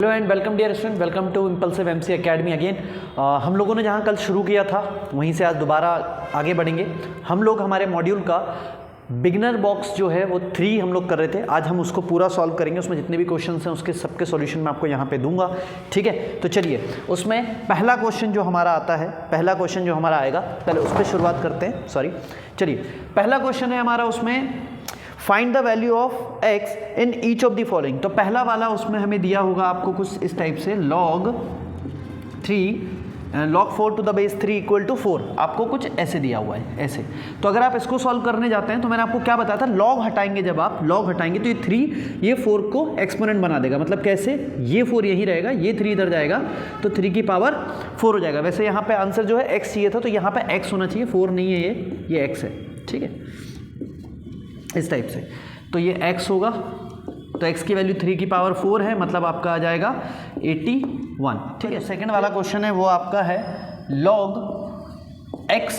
Hello and welcome dear student, welcome to impulsive MC academy again. हम लोगों ने जहाँ कल शुरू किया था वहीं से आज दोबारा आगे बढ़ेंगे। हम लोग हमारे मॉड्यूल का बिगनर बॉक्स जो है वो 3 हम लोग कर रहे थे। आज हम उसको पूरा सॉल्व करेंगे। उसमें जितने भी क्वेश्चंस हैं उसके सबके सॉल्यूशन मैं आपको यहाँ पे दूंगा, ठीक है। तो चलिए, उसमें पहला क्वेश्चन जो हमारा आता है, पहला क्वेश्चन जो हमारा आएगा, पहले उस पर शुरुआत करते हैं। चलिए, पहला क्वेश्चन है हमारा, उसमें find the value of x in each of the following. तो पहला वाला उसमें हमें दिया होगा आपको कुछ इस टाइप से, log 4 to the base 3 equal to 4। आपको कुछ ऐसे दिया हुआ है, ऐसे। तो अगर आप इसको सॉल्व करने जाते हैं तो मैंने आपको क्या बताया था, log हटाएंगे। जब आप log हटाएंगे तो ये 3 ये 4 को एक्सपोनेंट बना देगा। मतलब कैसे, ये 4 यही रहेगा, ये 3 इधर जाएगा तो 3 की पावर 4 हो जाएगा। वैसे यहाँ पे आंसर जो है x चाहिए था, तो यहाँ पे x होना चाहिए, 4 नहीं है, ये x है, ठीक है, इस टाइप से। तो ये x होगा, तो x की वैल्यू 3 की पावर 4 है, मतलब आपका आ जाएगा 81, ठीक है। सेकंड वाला क्वेश्चन है वो आपका है log x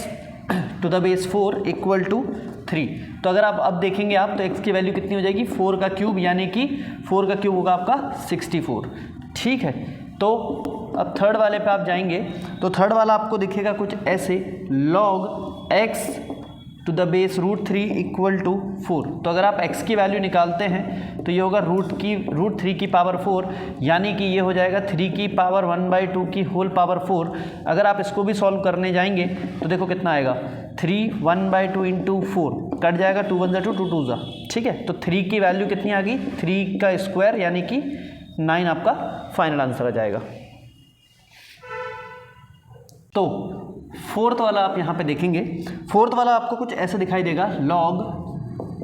to the base 4 equal to 3। तो अगर आप अब देखेंगे आप, तो x की वैल्यू कितनी हो जाएगी, 4 का क्यूब, यानी कि 4 का क्यूब होगा आपका 64, ठीक है। तो अब थर्ड वाले पे आप जाएंगे तो थर्ड वाला आपको दिखेगा कुछ ऐसे, log x to the base √3 equal to 4। तो अगर आप x की वैल्यू निकालते हैं तो ये होगा √3 की पावर 4, यानी कि ये हो जाएगा 3 की पावर 1/2 की होल पावर 4। अगर आप इसको भी सॉल्व करने जाएंगे तो देखो कितना आएगा, 3 1/2 इंटू 4 कट जाएगा, 2 1 2 2 2 जा, ठीक है। तो 3 की वैल्यू कितनी आ गई, 3 का स्क्वायर, यानी कि 9 आपका फाइनल आंसर आ जाएगा। तो फोर्थ वाला आप यहाँ पे देखेंगे, फोर्थ वाला आपको कुछ ऐसे दिखाई देगा, log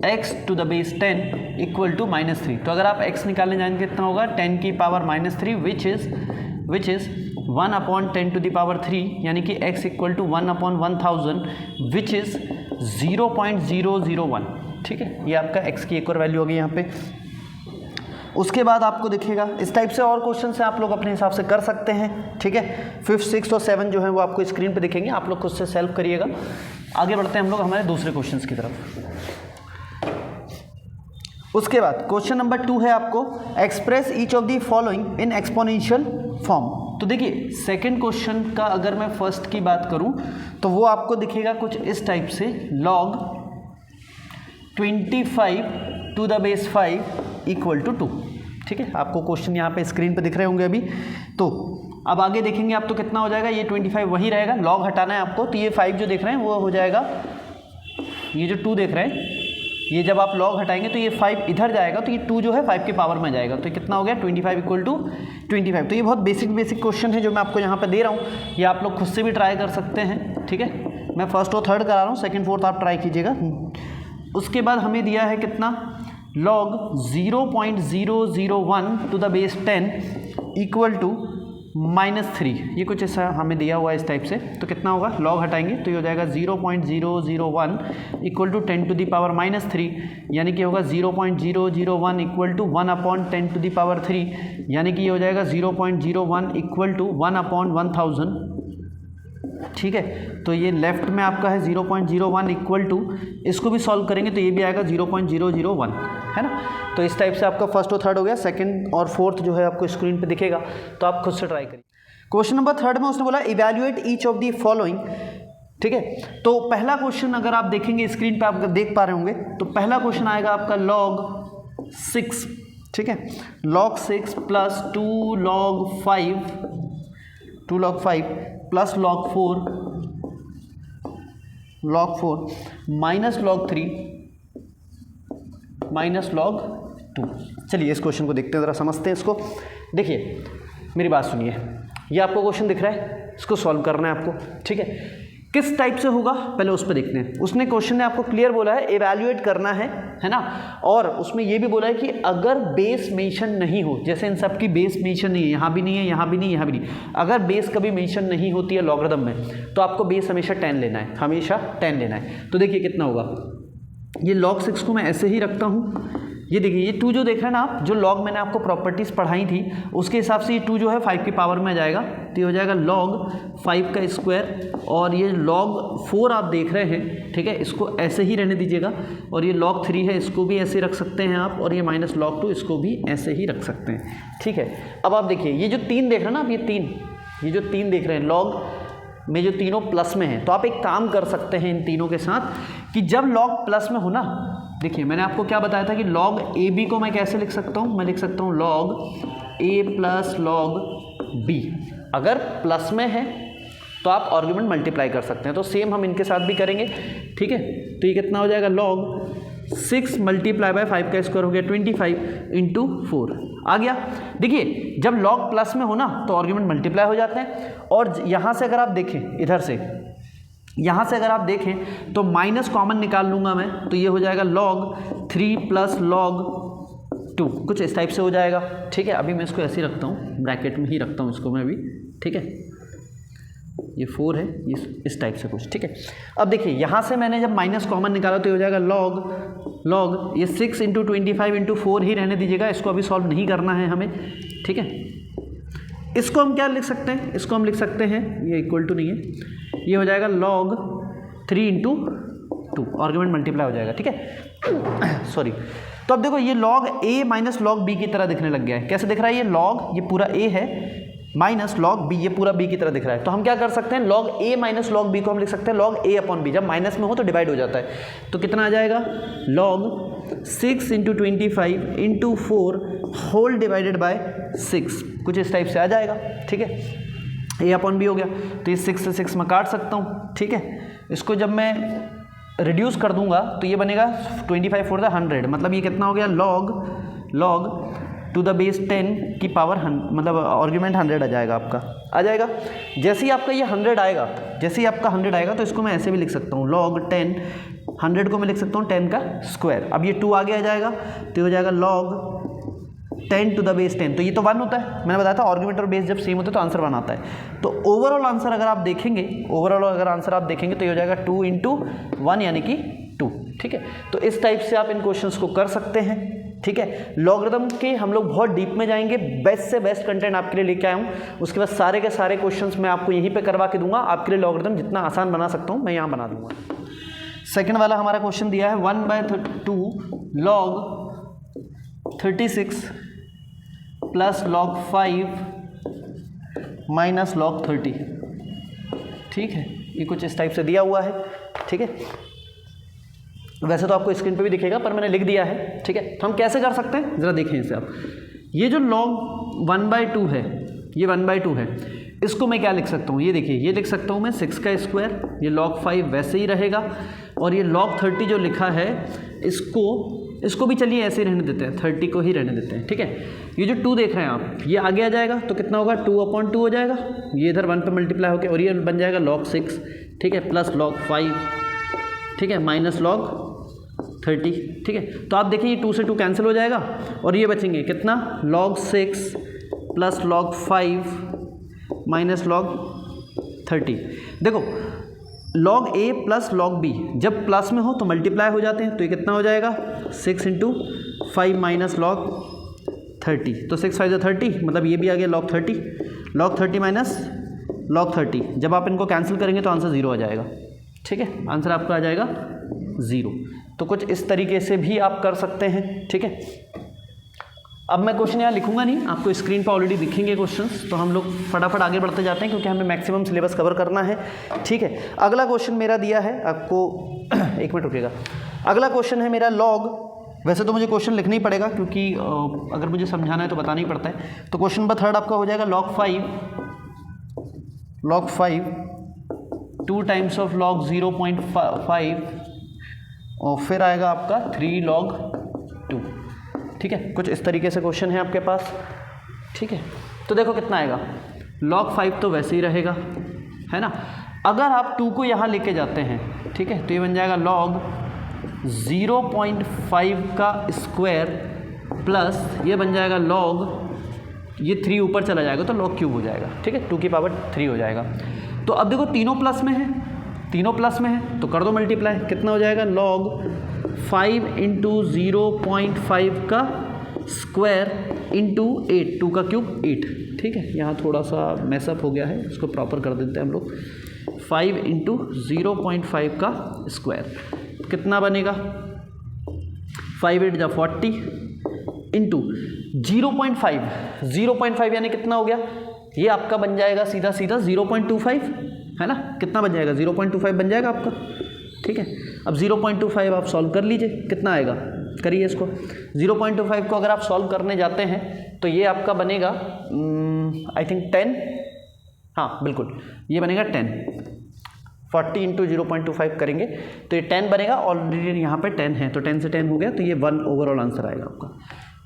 x to the base 10 equal to -3। तो अगर आप x निकालने जाएंगे कितना होगा, 10 की power -3 which is 1/10 to the power 3, यानी कि x equal to 1/1000 which is 0.001, ठीक है। ये आपका x की एक और वैल्यू होगी यहाँ पे। उसके बाद आपको दिखेगा इस टाइप से और क्वेश्चन से आप लोग अपने हिसाब से कर सकते हैं, ठीक है। 5, 6 और 7 जो है वो आपको स्क्रीन पे दिखेंगे, आप लोग खुद से सेल्फ करिएगा। आगे बढ़ते हैं हम लोग हमारे दूसरे क्वेश्चंस की तरफ। उसके बाद क्वेश्चन नंबर 2 है आपको, express each of the following in exponential form. तो देखिए, सेकेंड क्वेश्चन का अगर मैं फर्स्ट की बात करूं तो वो आपको दिखेगा कुछ इस टाइप से, log 25 to the base 5 equal to 2, ठीक है। आपको क्वेश्चन यहाँ पे स्क्रीन पे दिख रहे होंगे अभी। तो अब आगे देखेंगे आप तो कितना हो जाएगा, ये 25 वही रहेगा, log हटाना है आपको, तो ये 5 जो देख रहे हैं वो हो जाएगा, ये जो 2 देख रहे हैं, ये जब आप log हटाएंगे तो ये 5 इधर जाएगा, तो ये 2 जो है 5 की पावर में जाएगा, तो कितना हो गया 25 इक्वल टू 25। तो ये बहुत बेसिक क्वेश्चन है जो मैं आपको यहाँ पे दे रहा हूँ, ये आप लोग खुद से भी ट्राई कर सकते हैं, ठीक है। मैं फर्स्ट और थर्ड करा रहा हूँ, सेकेंड फोर्थ आप ट्राई कीजिएगा। उसके बाद हमें दिया है कितना, log 0.001 to the base 10 equal to -3। ये कुछ ऐसा हमें दिया हुआ है इस टाइप से। तो कितना होगा, log हटाएंगे तो ये हो जाएगा 0.001 equal to 10 to the power -3, यानी कि होगा 0.001 equal to 1/10 to the power 3, यानी कि ये हो जाएगा 0.01 इक्वल टू 1/1000, ठीक है। तो ये लेफ्ट में आपका है 0.01 इक्वल टू, इसको भी सॉल्व करेंगे तो ये भी आएगा 0.001, है ना। तो इस टाइप से आपका फर्स्ट और थर्ड हो गया। सेकंड और फोर्थ जो है आपको स्क्रीन पे दिखेगा, तो आप खुद से ट्राई करिए। क्वेश्चन नंबर 3 में उसने बोला evaluate each of the following, ठीक है। तो पहला क्वेश्चन अगर आप देखेंगे स्क्रीन पे, आप देख पा रहे होंगे, तो पहला क्वेश्चन आएगा आपका log 6, ठीक है, log 6 plus 2 log 5 plus log 4 minus log 3 minus log 2। चलिए इस क्वेश्चन को देखते हैं, ज़रा समझते हैं इसको। देखिए मेरी बात सुनिए, ये आपको क्वेश्चन दिख रहा है, इसको सॉल्व करना है आपको, ठीक है। किस टाइप से होगा पहले उस पर देखते हैं। उसने क्वेश्चन ने आपको क्लियर बोला है एवैल्यूएट करना है ना। और उसमें ये भी बोला है कि अगर बेस मेंशन नहीं हो, जैसे इन सब की बेस मेंशन नहीं है, यहाँ भी नहीं है, यहाँ भी नहीं, यहाँ भी नहीं, अगर बेस कभी मेंशन नहीं होती है लॉगरिथम में, तो आपको बेस हमेशा 10 लेना है, हमेशा 10 लेना है। तो देखिए कितना होगा, ये log 6 को मैं ऐसे ही रखता हूँ, ये देखिए ये 2 जो देख रहे हैं ना आप, जो लॉग मैंने आपको प्रॉपर्टीज़ पढ़ाई थी उसके हिसाब से ये 2 जो है 5 की पावर में आ जाएगा, तो ये हो जाएगा log 5 का स्क्वायर। और ये log 4 आप देख रहे हैं, ठीक है, इसको ऐसे ही रहने दीजिएगा। और ये log 3 है, इसको भी ऐसे रख सकते हैं आप। और ये माइनस log 2 इसको भी ऐसे ही रख सकते हैं, ठीक है। अब आप देखिए ये जो 3 देख रहे हैं ना आप, ये जो 3 देख रहे हैं log में, जो तीनों प्लस में हैं, तो आप एक काम कर सकते हैं इन तीनों के साथ कि जब log प्लस में हो ना, देखिए मैंने आपको क्या बताया था कि log ए बी को मैं कैसे लिख सकता हूँ, मैं लिख सकता हूँ log ए प्लस log बी। अगर प्लस में है तो आप आर्ग्यूमेंट मल्टीप्लाई कर सकते हैं, तो सेम हम इनके साथ भी करेंगे, ठीक है। तो ये कितना हो जाएगा, log 6 मल्टीप्लाई बाय 5 का स्क्वायर हो गया 25 इंटू 4 आ गया। देखिए जब log प्लस में हो ना तो आर्ग्यूमेंट मल्टीप्लाई हो जाते हैं। और यहाँ से अगर आप देखें, इधर से यहाँ से अगर आप देखें तो माइनस कॉमन निकाल लूँगा मैं, तो ये हो जाएगा log 3 प्लस log 2, कुछ इस टाइप से हो जाएगा, ठीक है। अभी मैं इसको ऐसे ही रखता हूँ, ब्रैकेट में ही रखता हूँ इसको मैं भी, ठीक है। ये 4 है, ये इस टाइप से कुछ, ठीक है। अब देखिए यहाँ से मैंने जब माइनस कॉमन निकाला तो ये हो जाएगा log ये 6 इंटू 25 इंटू 4 ही रहने दीजिएगा, इसको अभी सॉल्व नहीं करना है हमें, ठीक है। इसको हम क्या लिख सकते हैं, इसको हम लिख सकते हैं, ये इक्वल टू नहीं है, ये हो जाएगा log 3 इंटू 2, आर्ग्यूमेंट मल्टीप्लाई हो जाएगा, ठीक है। सॉरी। तो अब देखो ये log a minus log b की तरह दिखने लग गया है। कैसे दिख रहा है, ये log ये पूरा a है माइनस log b, ये पूरा b की तरह दिख रहा है। तो हम क्या कर सकते हैं, log a minus log b को हम लिख सकते हैं log a अपॉन b। जब माइनस में हो तो डिवाइड हो जाता है, तो कितना आ जाएगा, log 6 into 25 into 4 whole divided by 6, कुछ इस टाइप से आ जाएगा, ठीक है। a अपॉन b हो गया, तो ये 6 से 6 मैं काट सकता हूँ, ठीक है। इसको जब मैं रिड्यूस कर दूंगा तो ये बनेगा 25 4 100, मतलब ये कितना हो गया, log टू द बेस 10 की पावर मतलब आर्ग्यूमेंट 100 आ जाएगा आपका, आ जाएगा। जैसे ही आपका ये 100 आएगा, जैसे ही आपका 100 आएगा तो इसको मैं ऐसे भी लिख सकता हूँ, log 10, 100 को मैं लिख सकता हूँ 10 का स्क्वायर। अब ये 2 आगे आ जाएगा तो हो जाएगा log 10 टू द बेस 10, तो ये तो 1 होता है, मैंने बताया था आर्ग्यूमेंट और बेस जब सेम होता है तो आंसर 1 आता है। तो ओवरऑल आंसर अगर आप देखेंगे, ओवरऑल अगर आंसर आप देखेंगे तो ये हो जाएगा 2 इंटू 1 यानी कि 2, ठीक है। तो इस टाइप से आप इन क्वेश्चंस को कर सकते हैं, ठीक है। लॉगरिथम के हम लोग बहुत डीप में जाएंगे, बेस्ट से बेस्ट कंटेंट आपके लिए लेके आया हूँ। उसके बाद सारे के सारे क्वेश्चंस मैं आपको यहीं पे करवा के दूंगा, आपके लिए लॉगरिथम जितना आसान बना सकता हूँ मैं यहाँ बना दूंगा। सेकंड वाला हमारा क्वेश्चन दिया है 1/2 log 36 plus log 5 minus log 30, ठीक है। ये कुछ इस टाइप से दिया हुआ है, ठीक है। वैसे तो आपको स्क्रीन पे भी दिखेगा पर मैंने लिख दिया है, ठीक है। तो हम कैसे कर सकते हैं ज़रा देखें इसे आप। ये जो log 1/2 है, ये 1/2 है, इसको मैं क्या लिख सकता हूँ, ये देखिए ये लिख सकता हूँ मैं 6 का स्क्वायर, ये log 5 वैसे ही रहेगा। और ये log 30 जो लिखा है इसको भी चलिए ऐसे ही रहने देते हैं, 30 को ही रहने देते हैं, ठीक है। ये जो 2 देख रहे हैं आप, ये आगे आ जाएगा तो कितना होगा, 2/2 हो जाएगा, ये इधर 1 पे मल्टीप्लाई होकर, और ये बन जाएगा log 6, ठीक है, प्लस log 5, ठीक है, माइनस log 30, ठीक है। तो आप देखिए ये 2 से 2 कैंसिल हो जाएगा और ये बचेंगे कितना, log 6 plus log 5 minus log 30। देखो log a plus log b जब प्लस में हो तो मल्टीप्लाई हो जाते हैं, तो ये कितना हो जाएगा 6 इंटू 5 माइनस log 30, तो 6 5 30, मतलब ये भी आ गया log 30 माइनस log 30। जब आप इनको कैंसिल करेंगे तो आंसर 0 आ जाएगा, ठीक है, आंसर आपका आ जाएगा 0। तो कुछ इस तरीके से भी आप कर सकते हैं, ठीक है। अब मैं क्वेश्चन यहाँ लिखूंगा नहीं, आपको स्क्रीन पर ऑलरेडी दिखेंगे क्वेश्चंस, तो हम लोग फटाफट आगे बढ़ते जाते हैं क्योंकि हमें मैक्सिमम सिलेबस कवर करना है, ठीक है। अगला क्वेश्चन मेरा दिया है आपको, एक मिनट रुकिएगा। अगला क्वेश्चन है मेरा log, वैसे तो मुझे क्वेश्चन लिखना ही पड़ेगा क्योंकि अगर मुझे समझाना है तो बताना ही पड़ता है। तो क्वेश्चन नंबर 3 आपका हो जाएगा log 5 2 टाइम्स ऑफ log 0.5 और फिर आएगा आपका 3 log 2, ठीक है। कुछ इस तरीके से क्वेश्चन है आपके पास, ठीक है। तो देखो कितना आएगा, log 5 तो वैसे ही रहेगा, है ना। अगर आप 2 को यहाँ लेके जाते हैं, ठीक है, तो ये बन जाएगा log 0.5 का स्क्वायर प्लस ये बन जाएगा log, ये 3 ऊपर चला जाएगा तो log क्यूब हो जाएगा, ठीक है, 2 की पावर 3 हो जाएगा। तो अब देखो तीनों प्लस में है तीनों प्लस में है तो कर दो मल्टीप्लाई, कितना हो जाएगा log 5 इंटू 0.5 का स्क्वायर इंटू 8, 2 का क्यूब 8। ठीक है, यहाँ थोड़ा सा मैसअप हो गया है, इसको प्रॉपर कर देते हैं हम लोग। 5 इंटू 0.5 का स्क्वायर कितना बनेगा, 5 8 जा 40 इंटू 0.5 यानी कितना हो गया, ये आपका बन जाएगा सीधा सीधा 0.25, है ना, कितना बन जाएगा 0.25 बन जाएगा आपका। ठीक है, अब 0.25 आप सॉल्व कर लीजिए, कितना आएगा, करिए इसको। 0.25 को अगर आप सॉल्व करने जाते हैं तो ये आपका बनेगा आई थिंक 10, हाँ बिल्कुल ये बनेगा 10। 40 इंटू 0.25 करेंगे तो ये 10 बनेगा, ऑलरेडी यहाँ पे 10 है तो 10 से 10 हो गया, तो ये 1 ओवरऑल आंसर आएगा आपका।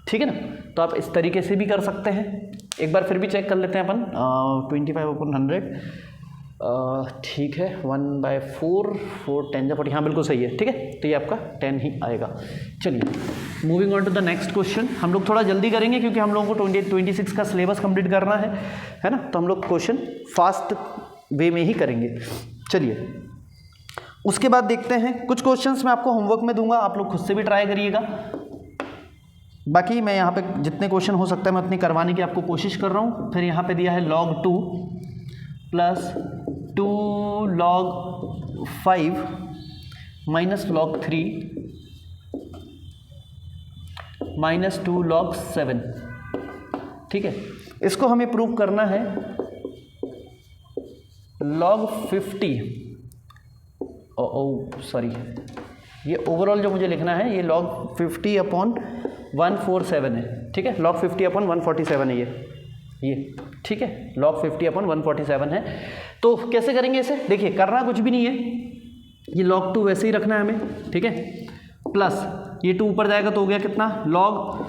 ठीक है ना, तो आप इस तरीके से भी कर सकते हैं। एक बार फिर भी चेक कर लेते हैं अपन, 25/100, ठीक है, 1/4, 4 10 जा 40, हाँ बिल्कुल सही है। ठीक है, तो ये आपका 10 ही आएगा। चलिए moving on to the next question. हम लोग थोड़ा जल्दी करेंगे क्योंकि हम लोगों को 26 का सिलेबस कंप्लीट करना है ना, तो हम लोग क्वेश्चन फास्ट वे में ही करेंगे। चलिए उसके बाद देखते हैं कुछ क्वेश्चंस मैं आपको होमवर्क में दूंगा, आप लोग खुद से भी ट्राई करिएगा। बाकी मैं यहाँ पे जितने क्वेश्चन हो सकता है मैं उतनी करवाने की आपको कोशिश कर रहा हूँ। फिर यहाँ पे दिया है log 2 plus 2 log 5 minus log 3 minus 2 log 7। ठीक है, इसको हमें प्रूव करना है log 50, सॉरी ये ओवरऑल जो मुझे लिखना है ये log 50/147 है। ठीक है, log 50/147 है ये ठीक है, log 50/147 है। तो कैसे करेंगे इसे, देखिए करना कुछ भी नहीं है, ये log 2 वैसे ही रखना है हमें। ठीक है, प्लस ये 2 ऊपर जाएगा तो हो गया कितना, log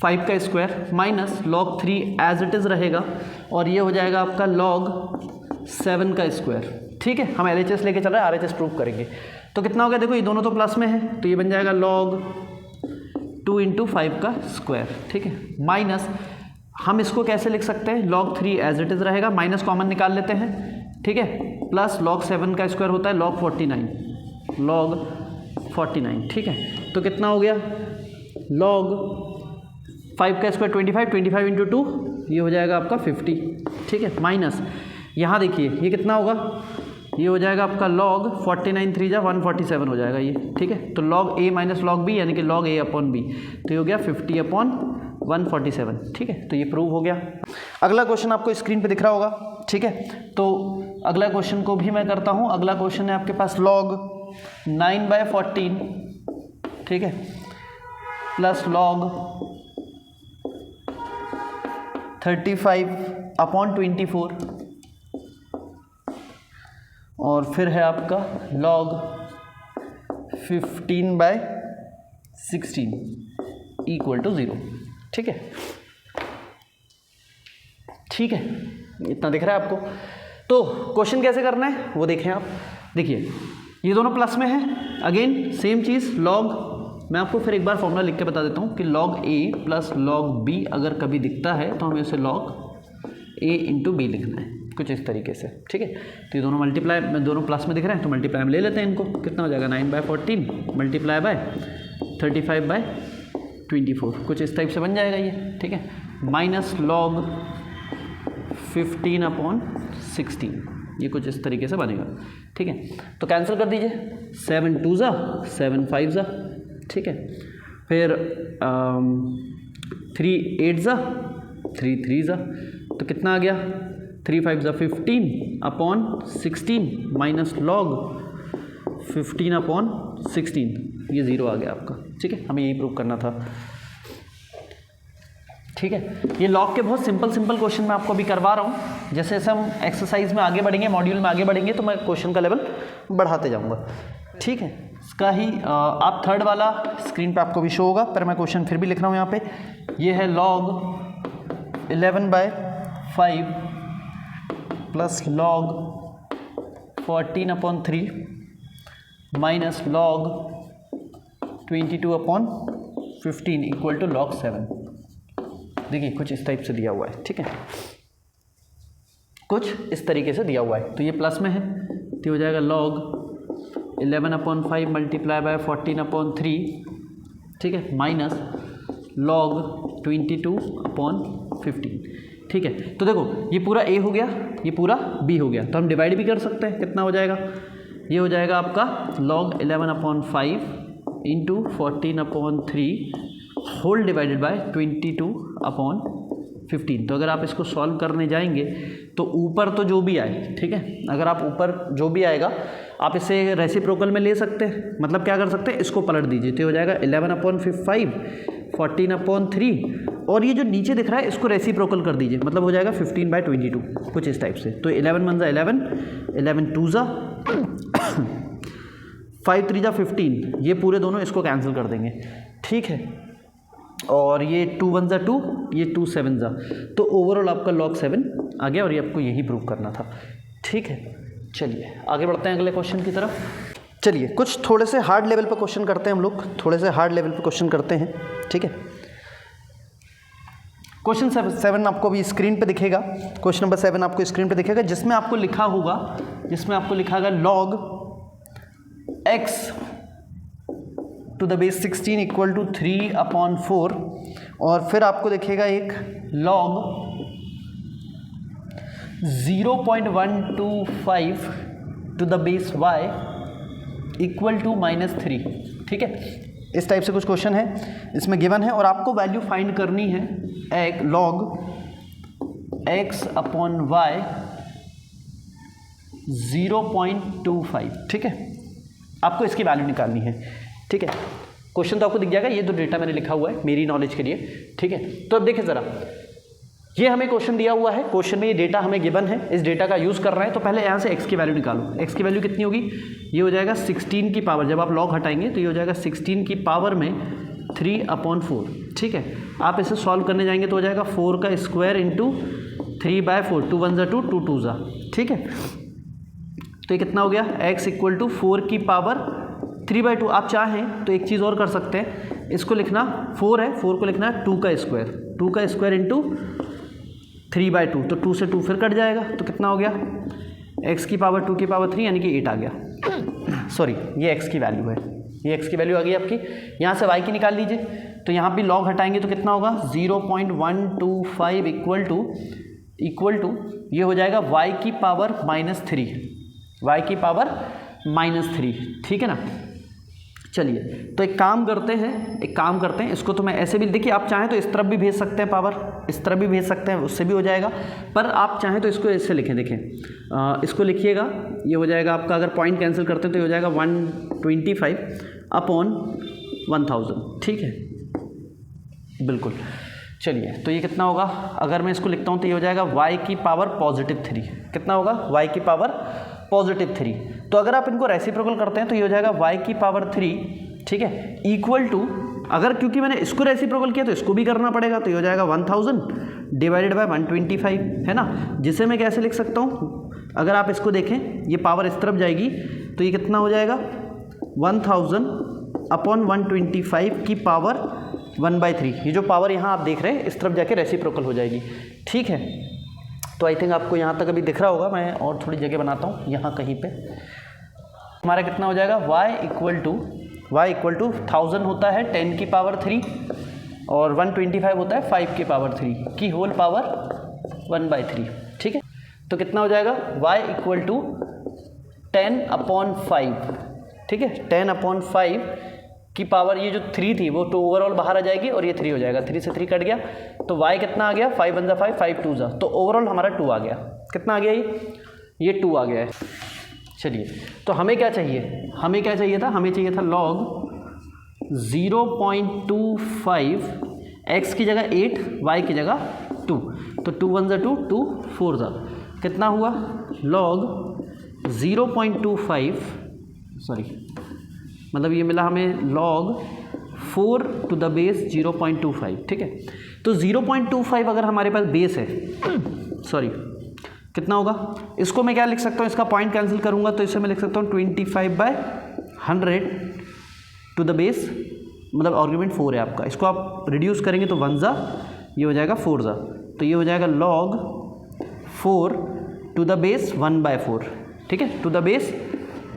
5 का square minus log 3 as it is रहेगा, और ये हो जाएगा आपका log 7 का स्क्वायर। ठीक है, हम LHS लेके चल रहे हैं, RHS प्रूव करेंगे। तो कितना हो गया, देखो ये दोनों तो प्लस में है तो ये बन जाएगा log 2 इंटू 5 का स्क्वायर। ठीक है, माइनस हम इसको कैसे लिख सकते हैं, log 3 एज इट इज़ रहेगा, माइनस कॉमन निकाल लेते हैं। ठीक है, प्लस log 7 का स्क्वायर होता है log 49। ठीक है, तो कितना हो गया, log 5 का स्क्वायर 25 इंटू 2 ये हो जाएगा आपका 50। ठीक है, माइनस यहाँ देखिए ये कितना होगा, ये हो जाएगा आपका log 49 3 जा 147 हो जाएगा ये। ठीक है, तो log a minus log b यानी कि log a/b, तो ये हो गया 50/147। ठीक है, तो ये प्रूव हो गया। अगला क्वेश्चन आपको स्क्रीन पे दिख रहा होगा। ठीक है, तो अगला क्वेश्चन को भी मैं करता हूँ। अगला क्वेश्चन है आपके पास log 9/14, ठीक है, प्लस log 35/24, और फिर है आपका log 15/16 इक्वल टू 0। ठीक है, ठीक है, इतना दिख रहा है आपको। तो क्वेश्चन कैसे करना है वो देखें आप। देखिए ये दोनों प्लस में है, अगेन सेम चीज़ log, मैं आपको फिर एक बार फॉर्मूला लिख के बता देता हूँ कि log a plus log b अगर कभी दिखता है तो हमें उसे log a इंटू बी लिखना है, कुछ इस तरीके से। ठीक है, तो ये दोनों मल्टीप्लाई में, दोनों प्लस में दिख रहे हैं तो मल्टीप्लाई में ले लेते हैं इनको। कितना हो जाएगा, 9/14 मल्टीप्लाई बाय 35/24, कुछ इस टाइप से बन जाएगा ये। ठीक है, माइनस log 15/16, ये कुछ इस तरीके से बनेगा। ठीक है, तो कैंसिल कर दीजिए, 7 2 जा 7 5 जा। ठीक है, फिर 3 8 जा 3 3 जा, तो कितना आ गया, 3 5 जा 15/16 माइनस log 15/16, ये 0 आ गया आपका। ठीक है, हमें यही प्रूव करना था। ठीक है, ये log के बहुत सिंपल क्वेश्चन मैं आपको अभी करवा रहा हूँ। जैसे जैसे हम एक्सरसाइज में आगे बढ़ेंगे, मॉड्यूल में आगे बढ़ेंगे, तो मैं क्वेश्चन का लेवल बढ़ाते जाऊँगा। ठीक है, इसका ही आप थर्ड वाला स्क्रीन पे आपको भी शो होगा, पर मैं क्वेश्चन फिर भी लिख रहा हूँ यहाँ पे। ये है log 11/5 plus log 14/3 minus log 22/15 equal to log 7। देखिए कुछ इस टाइप से दिया हुआ है। ठीक है, कुछ इस तरीके से दिया हुआ है, तो ये प्लस में है तो हो जाएगा log 11/5 मल्टीप्लाई बाय 14/3, ठीक है, माइनस log 22/15, ठीक है। तो देखो ये पूरा a हो गया, ये पूरा b हो गया, तो हम डिवाइड भी कर सकते हैं। कितना हो जाएगा, ये हो जाएगा आपका log 11/5 into 14/3 whole divided by 22/15। तो अगर आप इसको सॉल्व करने जाएंगे तो ऊपर तो जो भी आए, ठीक है, अगर आप ऊपर जो भी आएगा आप इसे रेसिप्रोकल में ले सकते हैं। मतलब क्या कर सकते हैं, इसको पलट दीजिए तो हो जाएगा 11/5 14/3, और ये जो नीचे दिख रहा है इसको रेसिप्रोकल कर दीजिए, मतलब हो जाएगा 15/22, कुछ इस टाइप से। तो 11 1 11, 11 2 5 3 15, ये पूरे दोनों इसको कैंसिल कर देंगे, ठीक है। और ये 2 1 2, ये 2 7 तो ओवरऑल आपका log 7 आ गया, और ये आपको यही प्रूव करना था, ठीक है। चलिए आगे बढ़ते हैं अगले क्वेश्चन की तरफ। चलिए कुछ थोड़े से हार्ड लेवल पे क्वेश्चन करते हैं हम लोग, थोड़े से हार्ड लेवल पे क्वेश्चन करते हैं, ठीक है। क्वेश्चन 7 आपको अभी स्क्रीन पे दिखेगा, क्वेश्चन नंबर 7 आपको स्क्रीन पे दिखेगा, जिसमें आपको लिखा होगा log x to the base 16 equal to 3/4, और फिर आपको दिखेगा एक log 0.125 to the base y equal to -3, ठीक है। इस टाइप से कुछ क्वेश्चन है, इसमें गिवन है और आपको वैल्यू फाइंड करनी है एक log x/y 0.25, ठीक है, आपको इसकी वैल्यू निकालनी है, ठीक है। क्वेश्चन तो आपको दिख जाएगा, ये जो डेटा मैंने लिखा हुआ है मेरी नॉलेज के लिए, ठीक है। तो अब देखिए ज़रा, ये हमें क्वेश्चन दिया हुआ है, क्वेश्चन में ये डेटा हमें गिवन है, इस डेटा का यूज़ कर रहे हैं, तो पहले यहाँ से x की वैल्यू निकालो। x की वैल्यू कितनी होगी, ये हो जाएगा 16 की पावर, जब आप log हटाएंगे तो ये हो जाएगा 16 की पावर में 3/4, ठीक है। आप इसे सॉल्व करने जाएंगे तो हो जाएगा 4 का स्क्वायर इंटू 3/4, 2 1 2, 2 2, ठीक है। तो ये कितना हो गया, x इक्वल टू 4 की पावर 3/2। आप चाहें तो एक चीज़ और कर सकते हैं, इसको लिखना 4 है, 4 को लिखना है 2 का स्क्वायर इंटू 3/2, तो 2 से 2 फिर कट जाएगा, तो कितना हो गया, x की पावर 2 की पावर 3 यानी कि 8 आ गया। सॉरी, ये x की वैल्यू है, ये x की वैल्यू आ गई आपकी। यहाँ से y की निकाल लीजिए, तो यहाँ भी log हटाएंगे तो कितना होगा, 0.125 इक्वल टू ये हो जाएगा y की पावर -3, y की पावर -3, ठीक है ना। चलिए तो एक काम करते हैं, इसको तो मैं ऐसे भी, देखिए आप चाहें तो इस तरफ भी भेज सकते हैं पावर, इस तरफ भी भेज सकते हैं, उससे भी हो जाएगा, पर आप चाहें तो इसको ऐसे लिखें, देखें इसको लिखिएगा, ये हो जाएगा आपका, अगर पॉइंट कैंसिल करते हैं तो ये हो जाएगा 125/1000, ठीक है, बिल्कुल। चलिए तो ये कितना होगा, अगर मैं इसको लिखता हूँ तो ये हो जाएगा y की पावर +3, कितना होगा, y की पावर +3। तो अगर आप इनको रेसिप्रोकल करते हैं तो ये हो जाएगा y की पावर 3, ठीक है, इक्वल टू, अगर क्योंकि मैंने इसको रेसिप्रोकल किया तो इसको भी करना पड़ेगा, तो ये हो जाएगा 1000 डिवाइडेड बाय 125, है ना, जिसे मैं कैसे लिख सकता हूँ, अगर आप इसको देखें ये पावर इस तरफ जाएगी तो ये कितना हो जाएगा, 1000/125 की पावर 1/3। ये जो पावर यहाँ आप देख रहे हैं इस तरफ जाके रेसिप्रोकल हो जाएगी, ठीक है। तो आई थिंक आपको यहाँ तक अभी दिख रहा होगा, मैं और थोड़ी जगह बनाता हूँ, यहाँ कहीं पे हमारा कितना हो जाएगा, y इक्वल टू 1000 होता है 10 की पावर 3 और 125 होता है 5 की पावर 3 की होल पावर 1/3, ठीक है। तो कितना हो जाएगा, y इक्वल टू 10/5, ठीक है, 10/5 की पावर, ये जो 3 थी वो तो ओवरऑल बाहर आ जाएगी और ये 3 हो जाएगा, 3 से 3 कट गया, तो y कितना आ गया, 5 1 5, 5 2, तो ओवरऑल हमारा 2 आ गया। कितना आ गया, ये 2 आ गया है। चलिए तो हमें क्या चाहिए, हमें चाहिए था log 0.25, x की जगह 8, y की जगह 2, तो 2 1 2, 2 4, कितना हुआ, log 0.25, सॉरी मतलब ये मिला हमें log 4 टू द बेस 0.25, ठीक है। तो 0.25 अगर हमारे पास बेस है, सॉरी कितना होगा, इसको मैं क्या लिख सकता हूँ, इसका पॉइंट कैंसिल करूँगा तो इसे मैं लिख सकता हूँ 25/100 टू द बेस, मतलब आर्ग्यूमेंट 4 है आपका, इसको आप रिड्यूस करेंगे तो 1 ये हो जाएगा 4, तो ये हो जाएगा log 4 टू द बेस 1/4, ठीक है, टू द बेस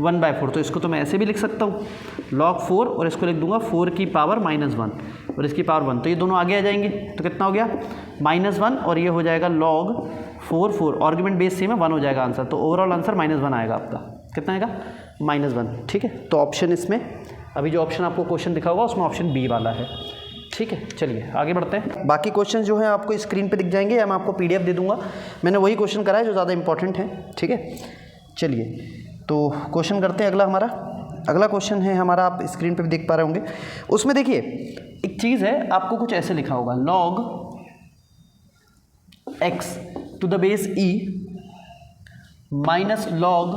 1/4। तो इसको तो मैं ऐसे भी लिख सकता हूँ log 4 और इसको लिख दूंगा 4 की पावर -1 और इसकी पावर 1। तो ये दोनों आगे आ जाएंगे तो कितना हो गया -1 और ये हो जाएगा log 4 आर्ग्यूमेंट बेस सेम है 1 हो जाएगा आंसर। तो ओवरऑल आंसर -1 आएगा आपका। कितना आएगा -1। ठीक है, तो ऑप्शन इसमें अभी जो ऑप्शन आपको क्वेश्चन दिखा होगा उसमें ऑप्शन बी वाला है। ठीक है, चलिए आगे बढ़ते हैं। बाकी क्वेश्चन जो है आपको स्क्रीन पे दिख जाएंगे या मैं आपको PDF दे दूंगा। मैंने वही क्वेश्चन करा है जो ज़्यादा इंपॉर्टेंट है। ठीक है, चलिए तो क्वेश्चन करते हैं अगला। हमारा अगला क्वेश्चन है हमारा, आप स्क्रीन पे भी देख पा रहे होंगे। उसमें देखिए एक चीज़ है, आपको कुछ ऐसे लिखा होगा log x to the base e minus log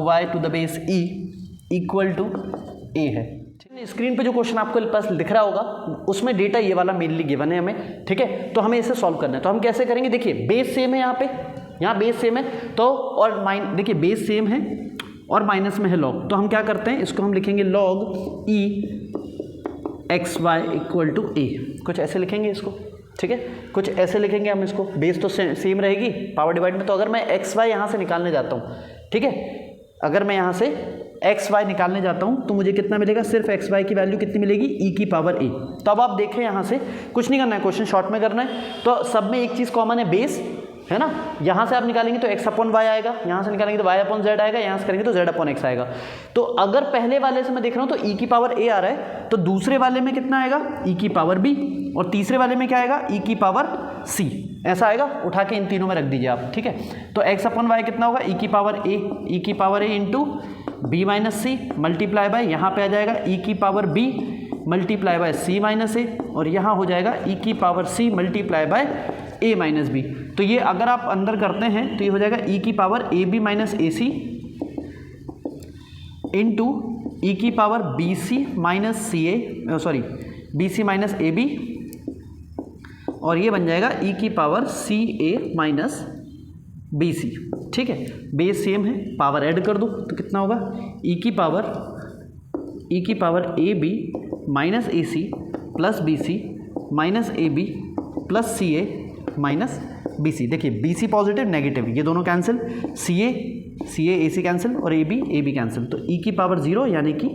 y to the base e equal to a है। स्क्रीन पे जो क्वेश्चन आपको पास दिख रहा होगा उसमें डेटा ये वाला मेनली गिवन है हमें। ठीक है, तो हमें इसे सॉल्व करना है। तो हम कैसे करेंगे, देखिए बेस सेम है, यहाँ बेस सेम है तो और देखिए बेस सेम है और माइनस में है लॉग। तो हम क्या करते हैं, इसको हम लिखेंगे log e xy equal to a, कुछ ऐसे लिखेंगे इसको। ठीक है, कुछ ऐसे लिखेंगे हम इसको। बेस तो सेम रहेगी पावर डिवाइड में। तो अगर मैं xy यहाँ से निकालने जाता हूँ, ठीक है, अगर मैं यहाँ से xy निकालने जाता हूँ तो मुझे कितना मिलेगा, सिर्फ xy की वैल्यू कितनी मिलेगी, e की पावर a। तो अब आप देखें यहाँ से कुछ नहीं करना है, क्वेश्चन शॉर्ट में करना है। तो सब में एक चीज़ कॉमन है, बेस है ना। यहाँ से आप निकालेंगे तो x/y आएगा, यहाँ से निकालेंगे तो y/z आएगा, यहाँ से करेंगे तो z/x आएगा। तो अगर पहले वाले से मैं देख रहा हूँ तो e की पावर a आ रहा है, तो दूसरे वाले में कितना आएगा, e की पावर b, और तीसरे वाले में क्या आएगा, e की पावर c। ऐसा आएगा, उठा के इन तीनों में रख दीजिए आप। ठीक है, तो x/y कितना होगा, e की power a into b minus C multiply by, यहाँ पे आ जाएगा e की power b multiply by c minus a, और यहाँ हो जाएगा e की power c multiply by a minus b। तो ये अगर आप अंदर करते हैं तो ये हो जाएगा e की power ab minus ac into e की power bc minus ca, sorry bc minus ab, और ये बन जाएगा e की पावर ca माइनस bc। ठीक है, बेस सेम है, पावर ऐड कर दो तो कितना होगा, e की power ab minus ac plus bc minus ab plus ca minus bc। देखिए bc पॉजिटिव नेगेटिव ये दोनों कैंसिल, ca ac कैंसिल और ab कैंसिल, तो e की पावर 0 यानी कि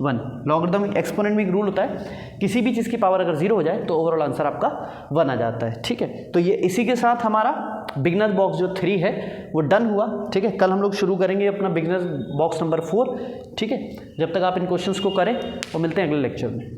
1। लॉगरिथम एक्सपोनेंट में एक रूल होता है, किसी भी चीज़ की पावर अगर 0 हो जाए तो ओवरऑल आंसर आपका 1 आ जाता है। ठीक है, तो ये इसी के साथ हमारा बिगनर बॉक्स जो 3 है वो डन हुआ। ठीक है, कल हम लोग शुरू करेंगे अपना बिगनर बॉक्स नंबर 4। ठीक है, जब तक आप इन क्वेश्चंस को करें और मिलते हैं अगले लेक्चर में।